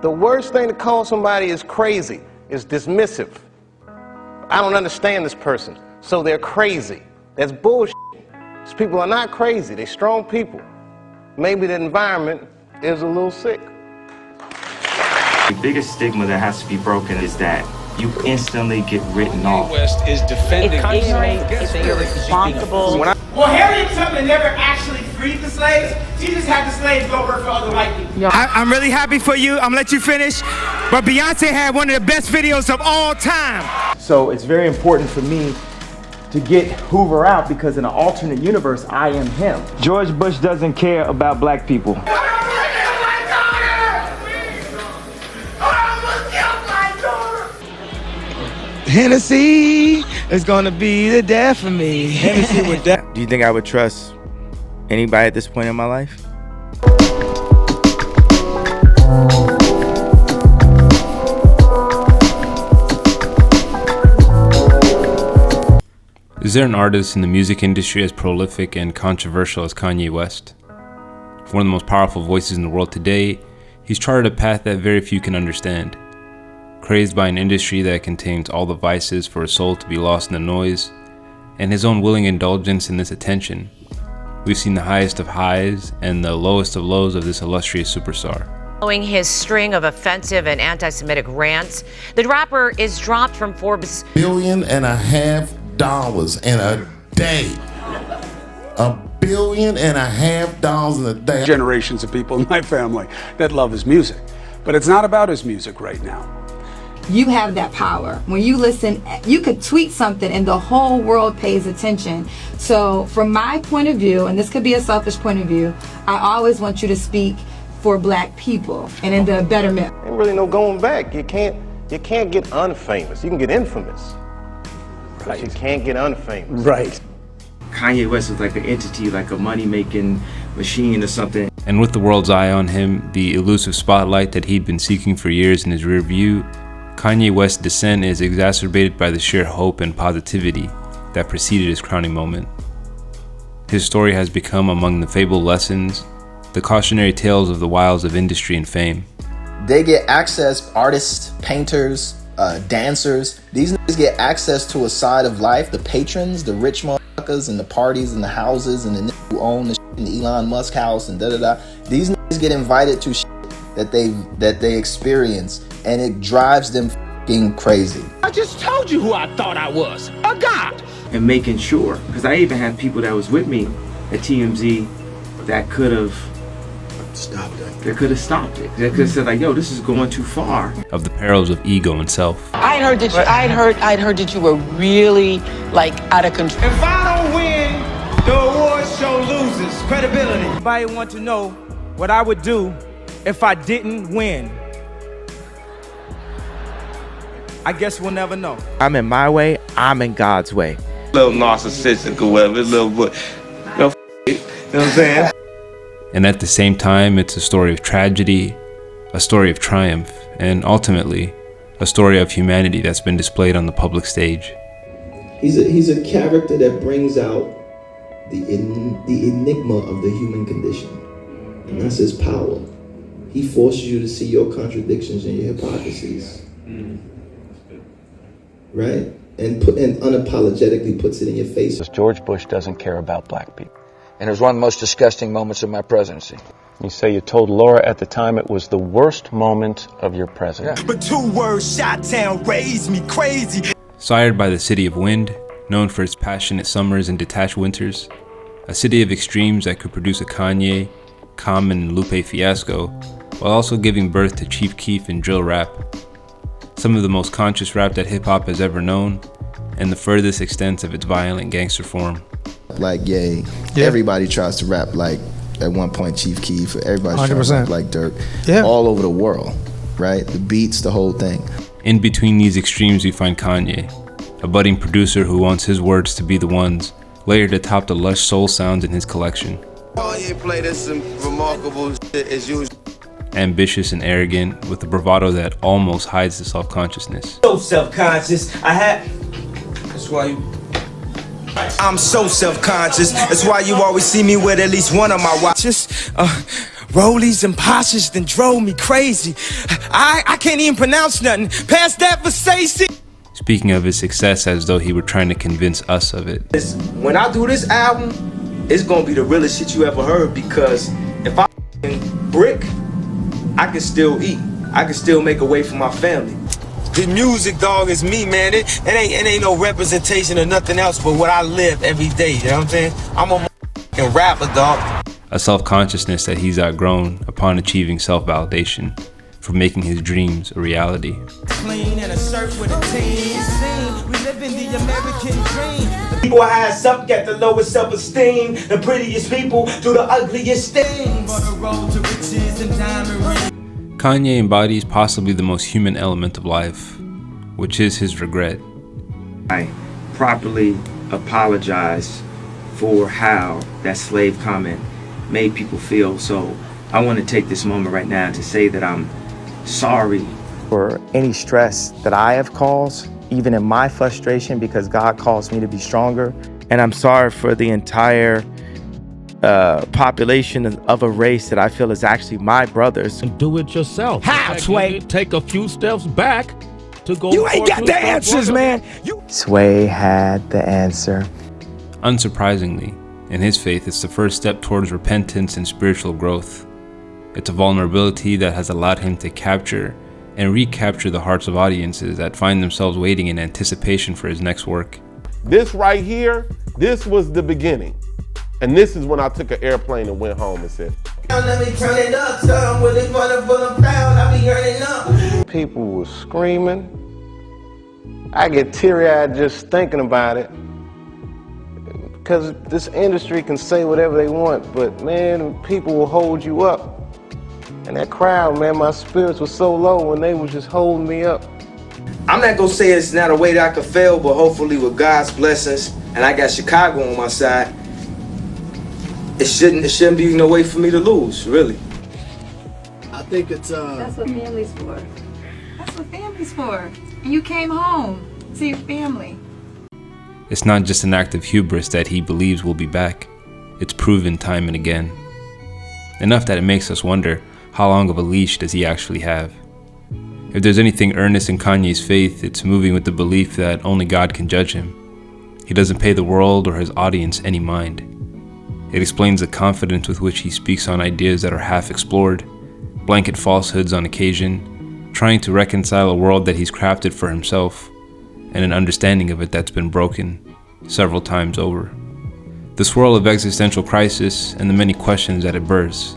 The worst thing to call somebody is crazy is dismissive. I don't understand this person, so they're crazy. That's bullshit. These people are not crazy, they're strong people. Maybe the environment is a little sick. The biggest stigma that has to be broken is that you instantly get written off. Kanye West is defending it's ignorant, it's irresponsible. Well, Harriet Tubman never actually freed the slaves. She just had the slaves go work for other white people. I'm really happy for you. I'm gonna let you finish. But Beyonce had one of the best videos of all time. So it's very important for me to get Hoover out because in an alternate universe, I am him. George Bush doesn't care about black people. Hennessy is gonna be the death of me. Hennessy with death. Do you think I would trust anybody at this point in my life? Is there an artist in the music industry as prolific and controversial as Kanye West? One of the most powerful voices in the world today, he's charted a path that very few can understand. Crazed by an industry that contains all the vices for a soul to be lost in the noise, and his own willing indulgence in this attention, we've seen the highest of highs and the lowest of lows of this illustrious superstar. Following his string of offensive and anti-Semitic rants, the rapper is dropped from Forbes' $1.5 billion in a day. $1.5 billion in a day. generations of people in my family that love his music. But it's not about his music right now. You have that power. When you listen, you could tweet something and the whole world pays attention. So from my point of view, and this could be a selfish point of view, I always want you to speak for black people and in the betterment. Ain't really no going back. You can't get unfamous. You can get infamous. But you can't get unfamous. Right. Kanye West is like an entity, like a money-making machine or something. And with the world's eye on him, the elusive spotlight that he'd been seeking for years in his rear view, Kanye West's descent is exacerbated by the sheer hope and positivity that preceded his crowning moment. His story has become among the fabled lessons, the cautionary tales of the wiles of industry and fame. They get access, artists, painters, dancers. These niggas get access to a side of life, the patrons, the rich motherfuckers, and the parties, and the houses, and the niggas who own the shit in the Elon Musk house, and da-da-da. These niggas get invited to shit that they experience, and it drives them f***ing crazy. I just told you who I thought I was, a god. And making sure, because I even had people that was with me at TMZ that could have stopped it. They could have stopped it. They could have said like, yo, this is going too far. Of the perils of ego and self. I'd heard that you were really like out of control. If I don't win, the award show loses credibility. Anybody want to know what I would do if I didn't win? I guess we'll never know. I'm in my way, I'm in God's way. A little narcissistic or whatever, a little bit, you know what I'm saying? And at the same time, it's a story of tragedy, a story of triumph, and ultimately, a story of humanity that's been displayed on the public stage. He's a character that brings out the enigma of the human condition, and that's his power. He forces you to see your contradictions and your hypocrisies, right? And unapologetically puts it in your face. George Bush doesn't care about black people. And it was one of the most disgusting moments of my presidency. You say you told Laura at the time it was the worst moment of your presidency. But 2 words, Chi-Town, raised me crazy. Sired by the city of wind, known for its passionate summers and detached winters, a city of extremes that could produce a Kanye, Common, and Lupe fiasco, while also giving birth to Chief Keef and drill rap. Some of the most conscious rap that hip-hop has ever known, and the furthest extent of its violent gangster form. Like everybody tries to rap like at one point Chief Keef, everybody's trying to rap like Dirk, all over the world, right? The beats, the whole thing. In between these extremes we find Kanye, a budding producer who wants his words to be the ones layered atop the lush soul sounds in his collection. Kanye played us some remarkable shit as usual. Ambitious and arrogant, with a bravado that almost hides the self-consciousness. So self-conscious, that's why I'm so self-conscious. That's why you always see me with at least one of my watches. Rollies and Poshers then drove me crazy. I can't even pronounce nothing. Past that for Stacey. Speaking of his success as though he were trying to convince us of it. When I do this album, it's gonna be the realest shit you ever heard, because if I brick, I can still eat. I can still make a way for my family. The music, dog, is me, man. It ain't no representation of nothing else but what I live every day, you know what I'm saying? I'm a f***ing rapper, dog. A self-consciousness that he's outgrown upon achieving self-validation for making his dreams a reality. Clean and a shirt with a team. We live in the American dream. People high as up get the lowest self-esteem. The prettiest people do the ugliest things. On the road to riches and diamond rings. Kanye embodies possibly the most human element of life, which is his regret. I properly apologize for how that slave comment made people feel. So I want to take this moment right now to say that I'm sorry for any stress that I have caused, even in my frustration, because God calls me to be stronger. And I'm sorry for the entire population of a race that I feel is actually my brothers. And do it yourself. How, Sway? Take a few steps back to go. You ain't got the answers, man. Sway had the answer. Unsurprisingly, in his faith, it's the first step towards repentance and spiritual growth. It's a vulnerability that has allowed him to capture and recapture the hearts of audiences that find themselves waiting in anticipation for his next work. This right here, this was the beginning. And this is when I took an airplane and went home and said, let me turn it up, son, with this motherfucking pound, I be earning up. People were screaming. I get teary-eyed just thinking about it. Because this industry can say whatever they want, but man, people will hold you up. And that crowd, man, my spirits were so low when they was just holding me up. I'm not gonna say it's not a way that I could fail, but hopefully with God's blessings, and I got Chicago on my side, it shouldn't be no way for me to lose, really. I think it's That's what family's for. That's what family's for. And you came home to your family. It's not just an act of hubris that he believes will be back. It's proven time and again. Enough that it makes us wonder, how long of a leash does he actually have? If there's anything earnest in Kanye's faith, it's moving with the belief that only God can judge him. He doesn't pay the world or his audience any mind. It explains the confidence with which he speaks on ideas that are half explored, blanket falsehoods on occasion, trying to reconcile a world that he's crafted for himself, and an understanding of it that's been broken several times over. The swirl of existential crisis and the many questions that it births.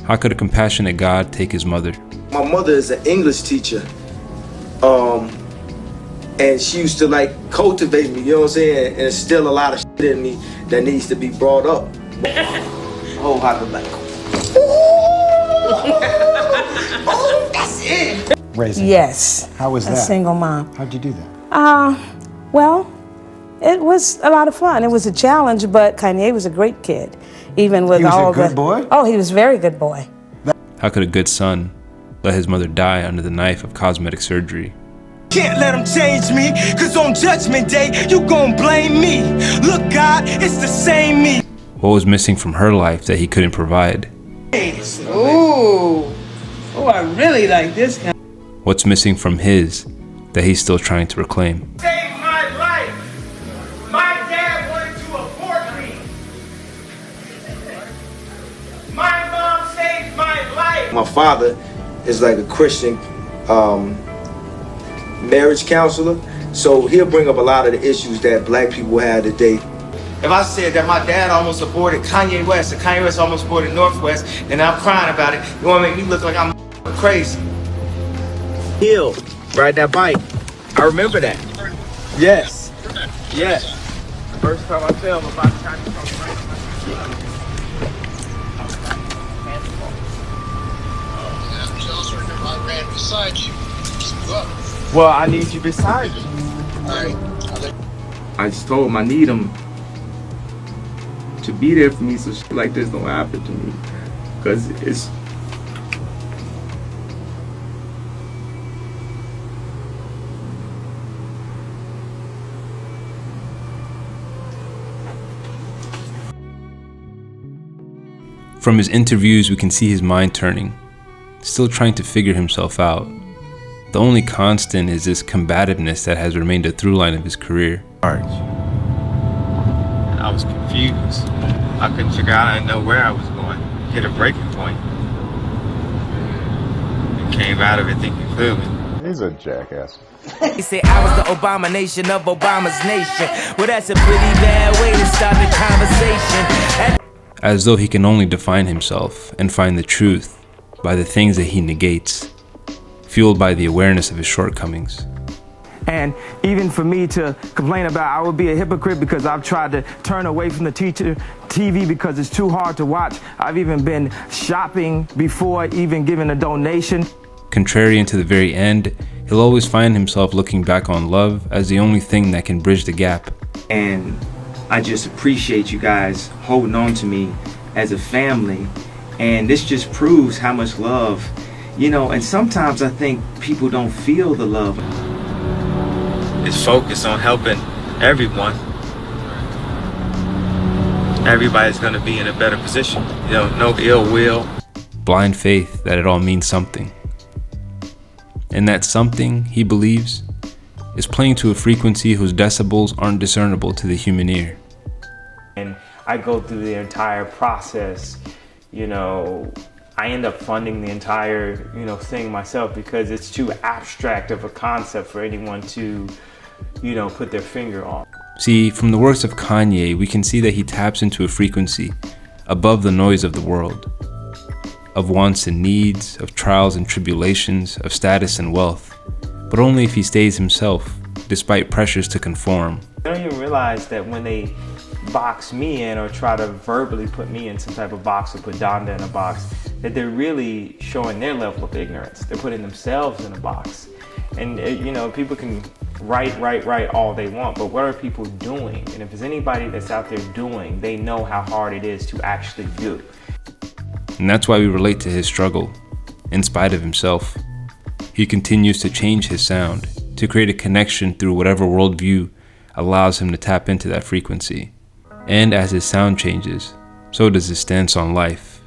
How could a compassionate God take his mother? My mother is an English teacher, and she used to like cultivate me, you know what I'm saying? And there's still a lot of shit in me that needs to be brought up. Oh, I could like, oh, that's it. Raising. Yes. How was that? A single mom. How'd you do that? Well, it was a lot of fun. It was a challenge, but Kanye was a great kid. Even with all the... He was a good boy? Oh, he was a very good boy. How could a good son let his mother die under the knife of cosmetic surgery? Can't let them change me, cause on Judgment Day, you gon' blame me. Look, God, it's the same me. What was missing from her life that he couldn't provide? Ooh, I really like this guy. What's missing from his that he's still trying to reclaim? Saved my life. My dad wanted to abort me. My mom saved my life. My father is like a Christian marriage counselor, so he'll bring up a lot of the issues that black people have today. If I said that my dad almost aborted Kanye West, and Kanye West almost aborted Northwest, and I'm crying about it, you wanna make me look like I'm crazy. Hill, ride that bike. I remember that. Yes. Yes. First time I fell, I'm about to try to come I ran beside you. Well, I need you beside me. Alright. I just told him I need him to be there for me so shit like this don't happen to me. Cause it's From his interviews, we can see his mind turning, still trying to figure himself out. The only constant is this combativeness that has remained a through line of his career. I was confused. I couldn't figure out, I didn't know where I was going. Hit a breaking point. And came out of it thinking clearly. He's a jackass. He said I was the abomination of Obama's nation. Well, that's a pretty bad way to start the conversation. As though he can only define himself and find the truth by the things that he negates, fueled by the awareness of his shortcomings. And even for me to complain about, I would be a hypocrite because I've tried to turn away from the TV because it's too hard to watch. I've even been shopping before even giving a donation. Contrarian to the very end, he'll always find himself looking back on love as the only thing that can bridge the gap. And I just appreciate you guys holding on to me as a family. And this just proves how much love, you know, and sometimes I think people don't feel the love. It's focused on helping everyone. Everybody's gonna be in a better position. You know, no ill will. Blind faith that it all means something. And that something, he believes, is playing to a frequency whose decibels aren't discernible to the human ear. And I go through the entire process, you know, I end up funding the entire, thing myself because it's too abstract of a concept for anyone to, put their finger on. See, from the works of Kanye, we can see that he taps into a frequency above the noise of the world, of wants and needs, of trials and tribulations, of status and wealth, but only if he stays himself, despite pressures to conform. I don't even realize that when they box me in or try to verbally put me in some type of box or put Donda in a box, that they're really showing their level of ignorance. They're putting themselves in a box. And people can write all they want, but what are people doing? And if there's anybody that's out there doing, they know how hard it is to actually do. And that's why we relate to his struggle. In spite of himself, he continues to change his sound, to create a connection through whatever worldview allows him to tap into that frequency. And as his sound changes, so does his stance on life.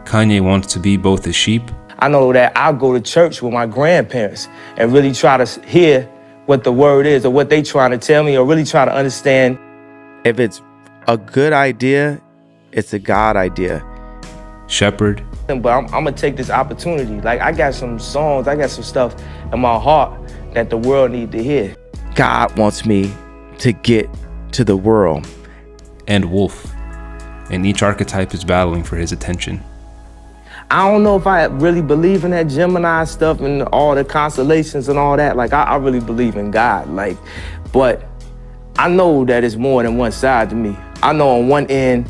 Kanye wants to be both a sheep. I know that I'll go to church with my grandparents and really try to hear what the word is or what they trying to tell me or really try to understand. If it's a good idea, it's a God idea. Shepherd. But I'm gonna take this opportunity. Like, I got some songs, I got some stuff in my heart that the world need to hear. God wants me to get to the world. And wolf. And each archetype is battling for his attention. I don't know if I really believe in that Gemini stuff and all the constellations and all that. Like, I really believe in God. Like, but I know that it's more than one side to me. I know on one end,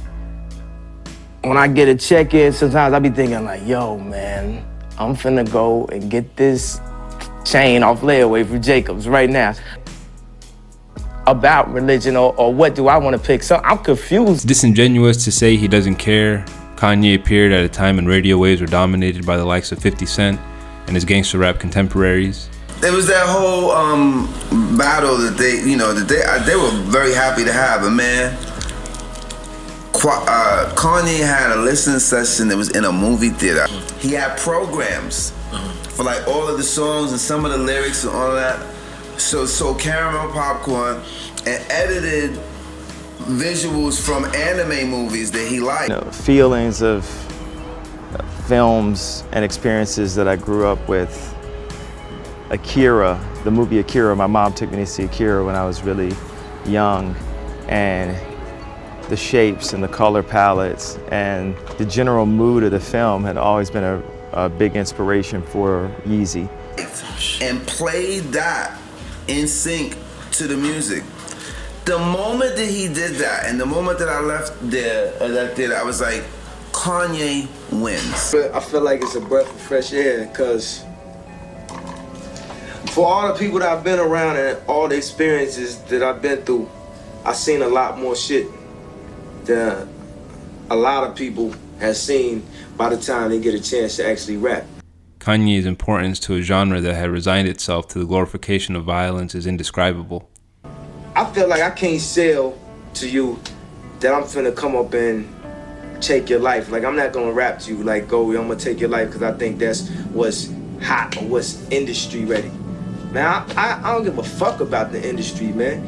when I get a check-in, sometimes I be thinking like, yo, man, I'm finna go and get this chain off layaway for Jacobs right now. About religion or what do I want to pick? So I'm confused. It's disingenuous to say he doesn't care. Kanye appeared at a time when radio waves were dominated by the likes of 50 Cent and his gangster rap contemporaries. There was that whole battle that they were very happy to have, but man, Kanye had a listening session that was in a movie theater. He had programs for like all of the songs and some of the lyrics and all of that. So caramel popcorn and edited visuals from anime movies that he liked. Feelings of films and experiences that I grew up with. Akira, the movie Akira, my mom took me to see Akira when I was really young, and the shapes and the color palettes and the general mood of the film had always been a big inspiration for Yeezy. And played that in sync to the music. The moment that he did that, and the moment that I left there, I was like, Kanye wins. I feel like it's a breath of fresh air, because for all the people that I've been around and all the experiences that I've been through, I've seen a lot more shit than a lot of people have seen by the time they get a chance to actually rap. Kanye's importance to a genre that had resigned itself to the glorification of violence is indescribable. I feel like I can't sell to you that I'm finna come up and take your life. Like, I'm not gonna rap to you like, go, I'm gonna take your life, because I think that's what's hot or what's industry ready. Man, I don't give a fuck about the industry, man.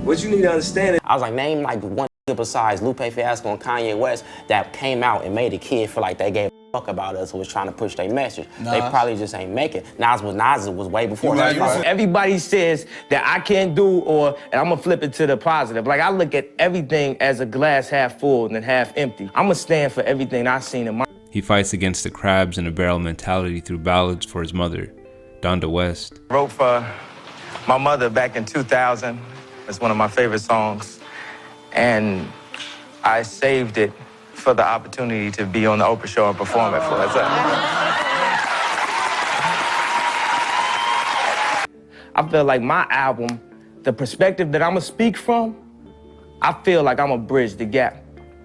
What you need to understand is, I was like, name like one besides Lupe Fiasco and Kanye West that came out and made a kid feel like they gave a fuck about us and was trying to push their message. Nas. They probably just ain't make it. Nas was way before that. Everybody says that I can't do, and I'm gonna flip it to the positive. Like, I look at everything as a glass half full and then half empty. I'm gonna stand for everything I've seen in my. He fights against the crabs in a barrel mentality through ballads for his mother, Donda West. Wrote for my mother back in 2000. It's one of my favorite songs. And I saved it for the opportunity to be on the Oprah show and perform it for us. I feel like my album, the perspective that I'm gonna speak from, I feel like I'm gonna bridge the gap.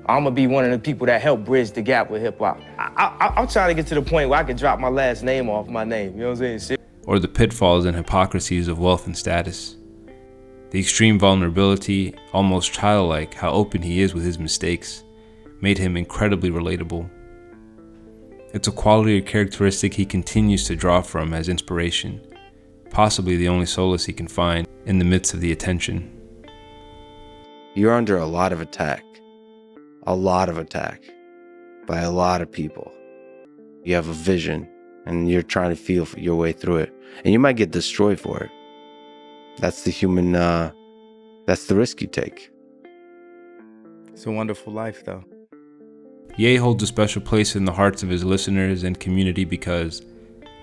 I'm gonna be one of the people that help bridge the gap with hip hop. I'm trying to get to the point where I can drop my last name off my name, you know what I'm saying? Or the pitfalls and hypocrisies of wealth and status. The extreme vulnerability, almost childlike how open he is with his mistakes, made him incredibly relatable. It's a quality or characteristic he continues to draw from as inspiration, possibly the only solace he can find in the midst of the attention. You're under a lot of attack by a lot of people. You have a vision and you're trying to feel your way through it, and you might get destroyed for it. That's the human, that's the risk you take. It's a wonderful life, though. Ye holds a special place in the hearts of his listeners and community because,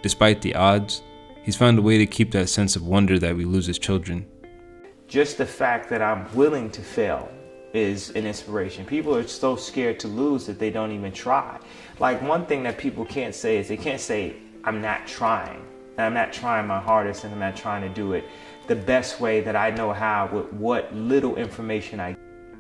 despite the odds, he's found a way to keep that sense of wonder that we lose as children. Just the fact that I'm willing to fail is an inspiration. People are so scared to lose that they don't even try. Like, one thing that people can't say is they can't say, I'm not trying. And I'm not trying my hardest, and I'm not trying to do it the best way that I know how with what little information I.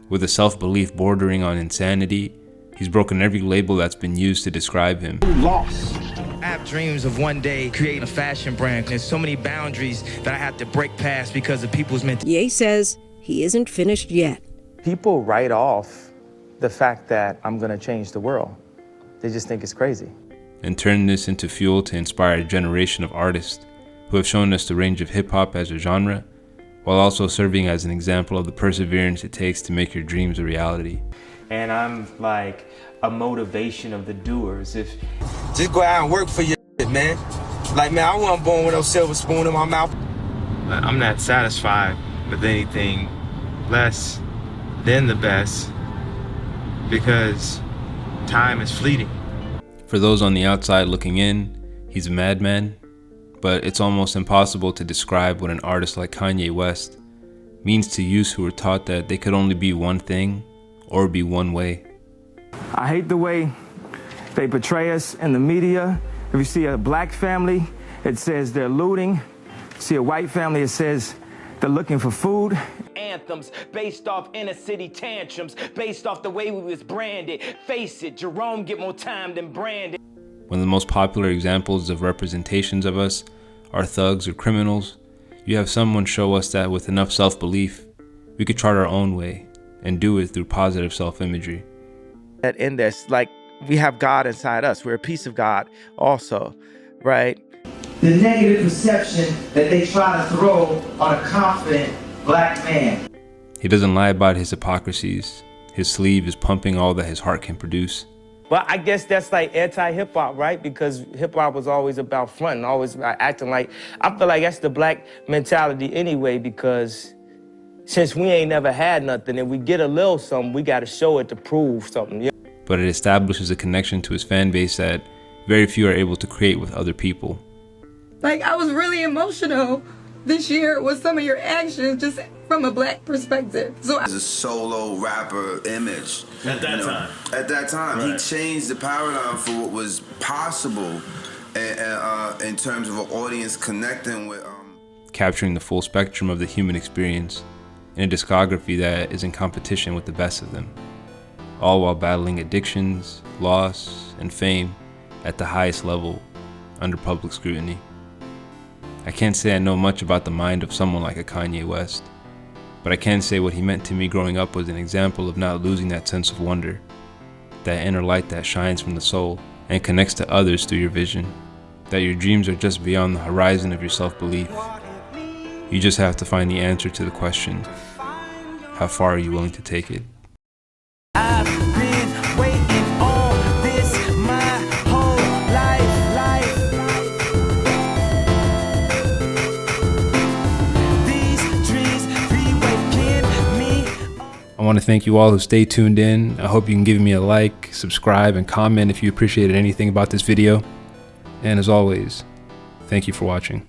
With a self-belief bordering on insanity, he's broken every label that's been used to describe him. Lost. I have dreams of one day creating a fashion brand. There's so many boundaries that I have to break past because of people's mental. Ye says he isn't finished yet. People write off the fact that I'm gonna change the world. They just think it's crazy. And turn this into fuel to inspire a generation of artists who have shown us the range of hip-hop as a genre, while also serving as an example of the perseverance it takes to make your dreams a reality. And I'm like a motivation of the doers. If just go out and work for your shit, man. Like, man, I wasn't born with no silver spoon in my mouth. I'm not satisfied with anything less than the best, because time is fleeting. For those on the outside looking in, he's a madman, but it's almost impossible to describe what an artist like Kanye West means to youths who were taught that they could only be one thing or be one way. I hate the way they portray us in the media. If you see a black family, it says they're looting. See a white family, it says they're looking for food. Anthems based off inner city tantrums, based off the way we was branded. Face it, Jerome get more time than Brandon. One of the most popular examples of representations of us are thugs or criminals. You have someone show us that with enough self-belief, we could chart our own way and do it through positive self-imagery. That in this, like, we have God inside us. We're a piece of God also, right? The negative perception that they try to throw on a confident black man. He doesn't lie about his hypocrisies. His sleeve is pumping all that his heart can produce. Well, I guess that's like anti-hip hop, right? Because hip hop was always about fronting, always about acting like. I feel like that's the black mentality anyway, because since we ain't never had nothing and we get a little something, we got to show it to prove something. Yeah. But it establishes a connection to his fan base that very few are able to create with other people. Like, I was really emotional this year with some of your actions, just from a black perspective. So as a solo rapper image at that time, right. He changed the paradigm for what was possible in terms of an audience connecting with capturing the full spectrum of the human experience in a discography that is in competition with the best of them, all while battling addictions, loss, and fame at the highest level under public scrutiny. I can't say I know much about the mind of someone like a Kanye West, but I can say what he meant to me growing up was an example of not losing that sense of wonder. that inner light that shines from the soul and connects to others through your vision, that your dreams are just beyond the horizon of your self-belief. You just have to find the answer to the question, how far are you willing to take it? I've been waiting on this my whole life. These dreams reawaken me. I want to thank you all who stayed tuned in. I hope you can give me a like, subscribe, and comment if you appreciated anything about this video. And as always, thank you for watching.